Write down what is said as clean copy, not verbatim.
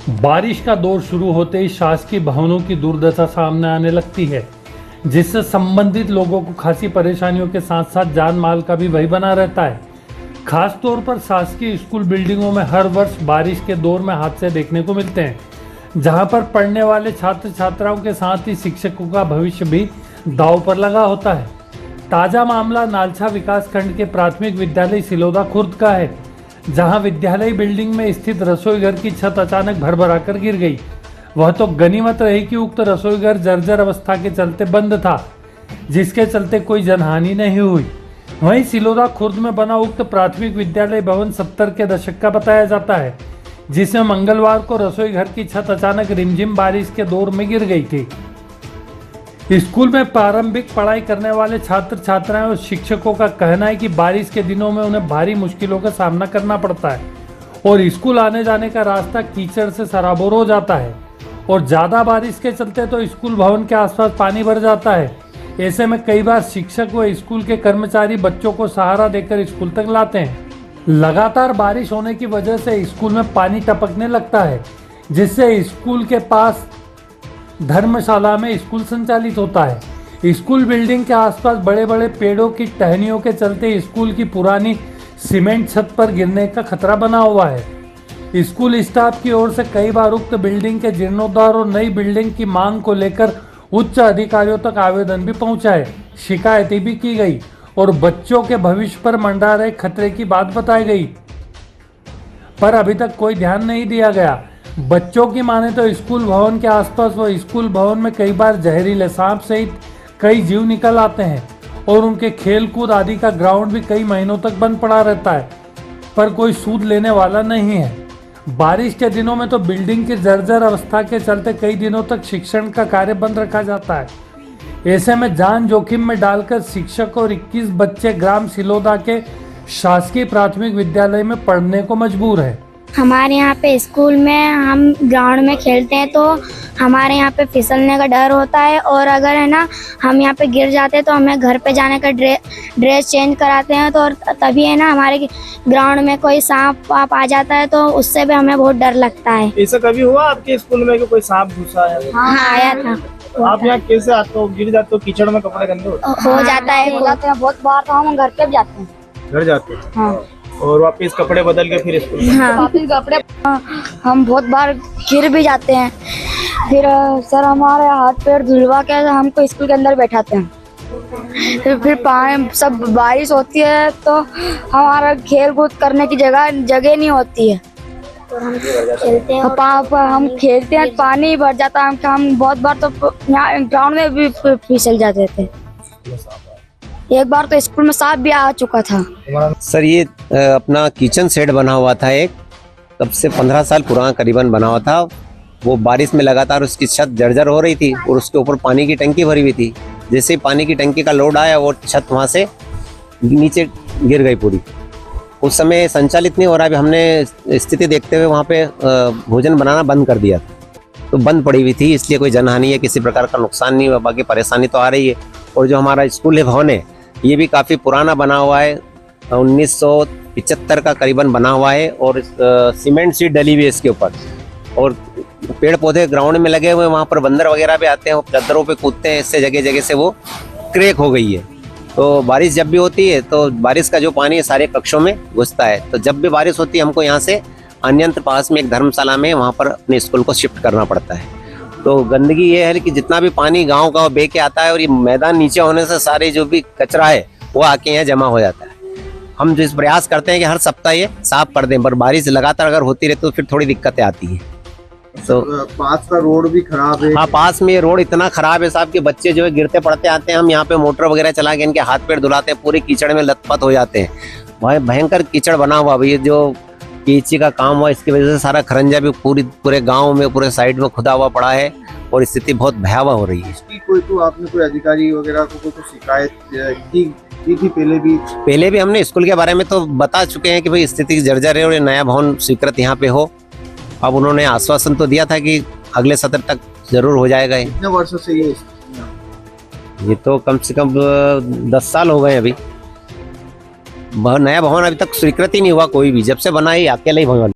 बारिश का दौर शुरू होते ही शासकीय भवनों की दुर्दशा सामने आने लगती है, जिससे संबंधित लोगों को खासी परेशानियों के साथ साथ जान माल का भी भय बना रहता है। खास तौर पर शासकीय स्कूल बिल्डिंगों में हर वर्ष बारिश के दौर में हादसे देखने को मिलते हैं, जहां पर पढ़ने वाले छात्र छात्राओं के साथ ही शिक्षकों का भविष्य भी दांव पर लगा होता है। ताज़ा मामला नालछा विकासखंड के प्राथमिक विद्यालय सिलोदा खुर्द का है, जहां विद्यालय बिल्डिंग में स्थित रसोई घर की छत अचानक भरभराकर गिर गई। वह तो गनीमत रही कि उक्त रसोई घर जर्जर अवस्था के चलते बंद था, जिसके चलते कोई जनहानि नहीं हुई। वहीं सिलोदा खुर्द में बना उक्त प्राथमिक विद्यालय भवन 70 के दशक का बताया जाता है, जिसमें मंगलवार को रसोई घर की छत अचानक रिमझिम बारिश के दौर में गिर गई थी। स्कूल में प्रारंभिक पढ़ाई करने वाले छात्र छात्राएं और शिक्षकों का कहना है कि बारिश के दिनों में उन्हें भारी मुश्किलों का सामना करना पड़ता है और स्कूल आने जाने का रास्ता कीचड़ से सराबोर हो जाता है और ज़्यादा बारिश के चलते तो स्कूल भवन के आसपास पानी भर जाता है। ऐसे में कई बार शिक्षक व स्कूल के कर्मचारी बच्चों को सहारा देकर स्कूल तक लाते हैं। लगातार बारिश होने की वजह से स्कूल में पानी टपकने लगता है, जिससे स्कूल के पास धर्मशाला में स्कूल संचालित होता है। स्कूल बिल्डिंग के आसपास बड़े बड़े पेड़ों की टहनियों के चलते स्कूल की पुरानी सीमेंट छत पर गिरने का खतरा बना हुआ है। स्कूल स्टाफ की ओर से कई बार उक्त बिल्डिंग के जीर्णोद्धार और नई बिल्डिंग की मांग को लेकर उच्च अधिकारियों तक आवेदन भी पहुंचा है, शिकायतें भी की गई और बच्चों के भविष्य पर मंडरा रहे खतरे की बात बताई गई, पर अभी तक कोई ध्यान नहीं दिया गया। बच्चों की माने तो स्कूल भवन के आसपास व स्कूल भवन में कई बार जहरीले सांप सहित कई जीव निकल आते हैं और उनके खेल कूद आदि का ग्राउंड भी कई महीनों तक बंद पड़ा रहता है, पर कोई सूद लेने वाला नहीं है। बारिश के दिनों में तो बिल्डिंग की जर्जर अवस्था के चलते कई दिनों तक शिक्षण का कार्य बंद रखा जाता है। ऐसे में जान जोखिम में डालकर शिक्षक और 21 बच्चे ग्राम सिलोदा के शासकीय प्राथमिक विद्यालय में पढ़ने को मजबूर है। हमारे यहाँ पे स्कूल में हम ग्राउंड में खेलते हैं तो हमारे यहाँ पे फिसलने का डर होता है और अगर है ना हम यहाँ पे गिर जाते हैं तो हमें घर पे जाने का ड्रेस चेंज कराते हैं। तो और तभी है ना हमारे ग्राउंड में कोई सांप वाप आ जाता है तो उससे भी हमें बहुत डर लगता है। ऐसा कभी हुआ आपके स्कूल में कि कोई सांप घुसा है? हाँ आया था। आप यहाँ कैसे आते हो? गिर जाते हो? कीचड़ में कपड़े गंदे हो जाता है बहुत बार, तो हम घर पे भी जाते हैं। घर जाते हो? हाँ। और वापिस कपड़े बदल के फिर स्कूल? हाँ वापिस कपड़े। हम बहुत बार गिर भी जाते हैं, फिर सर हमारे हाथ पैर धुलवा के हमको स्कूल के अंदर बैठाते हैं। फिर पानी सब बारिश होती है तो हमारा खेल कूद करने की जगह नहीं होती है। हम खेलते हैं, पानी भर जाता है। हम बहुत बार तो यहाँ ग्राउंड में भी फिसल जाते थे। एक बार तो स्कूल में सांप भी आ चुका था। सर ये अपना किचन सेट बना हुआ था, एक तब से 15 साल पुराना करीबन बना हुआ था। वो बारिश में लगातार उसकी छत जर्जर हो रही थी और उसके ऊपर पानी की टंकी भरी हुई थी। जैसे ही पानी की टंकी का लोड आया वो छत वहाँ से नीचे गिर गई पूरी। उस समय संचालित नहीं हो रहा। अभी हमने स्थिति देखते हुए वहाँ पे भोजन बनाना बंद कर दिया, तो बंद पड़ी हुई थी, इसलिए कोई जनहानि या किसी प्रकार का नुकसान नहीं हुआ। बाकी परेशानी तो आ रही है। और जो हमारा स्कूल है भवन है ये भी काफ़ी पुराना बना हुआ है, 1975 का करीबन बना हुआ है और सीमेंट सीट डली हुई है इसके ऊपर और पेड़ पौधे ग्राउंड में लगे हुए हैं। वहाँ पर बंदर वगैरह भी आते हैं, चद्दरों पे कूदते हैं, इससे जगह जगह से वो क्रैक हो गई है। तो बारिश जब भी होती है तो बारिश का जो पानी है सारे कक्षों में घुसता है। तो जब भी बारिश होती है हमको यहाँ से अन्यंत्र पास में एक धर्मशाला में वहाँ पर अपने स्कूल को शिफ्ट करना पड़ता है। तो गंदगी ये है कि जितना भी पानी गांव का बह के आता है और ये मैदान नीचे होने से सारे जो भी कचरा है वो आके यहाँ जमा हो जाता है। हम जिस प्रयास करते हैं कि हर सप्ताह ये साफ कर दें, पर बारिश लगातार अगर होती रहे तो फिर थोड़ी दिक्कतें आती हैं। तो पास का रोड भी खराब है। हाँ, पास में ये रोड इतना खराब है साहब कि बच्चे जो है गिरते पड़ते आते हैं। हम यहाँ पे मोटर वगैरह चला के इनके हाथ पैर धुलाते हैं, पूरे कीचड़ में लथपथ हो जाते हैं। वह भयंकर कीचड़ बना हुआ ये जो कीची का काम हुआ, इसकी वजह से सारा खरंजा भी पूरे गांव में पूरे साइड में खुदा हुआ पड़ा है और स्थिति बहुत भयावह हो रही है। इसकी आपने कोई अधिकारी वगैरह को शिकायत की थी पहले भी हमने स्कूल के बारे में तो बता चुके हैं कि भाई स्थिति जर्जर है और ये नया भवन स्वीकृत यहाँ पे हो। अब उन्होंने आश्वासन तो दिया था कि अगले सत्र तक जरूर हो जाएगा। कितने वर्षों से ये तो कम से कम 10 साल हो गए। अभी नया भवन अभी तक स्वीकृत ही नहीं हुआ कोई भी, जब से बना है अकेला ही भवन।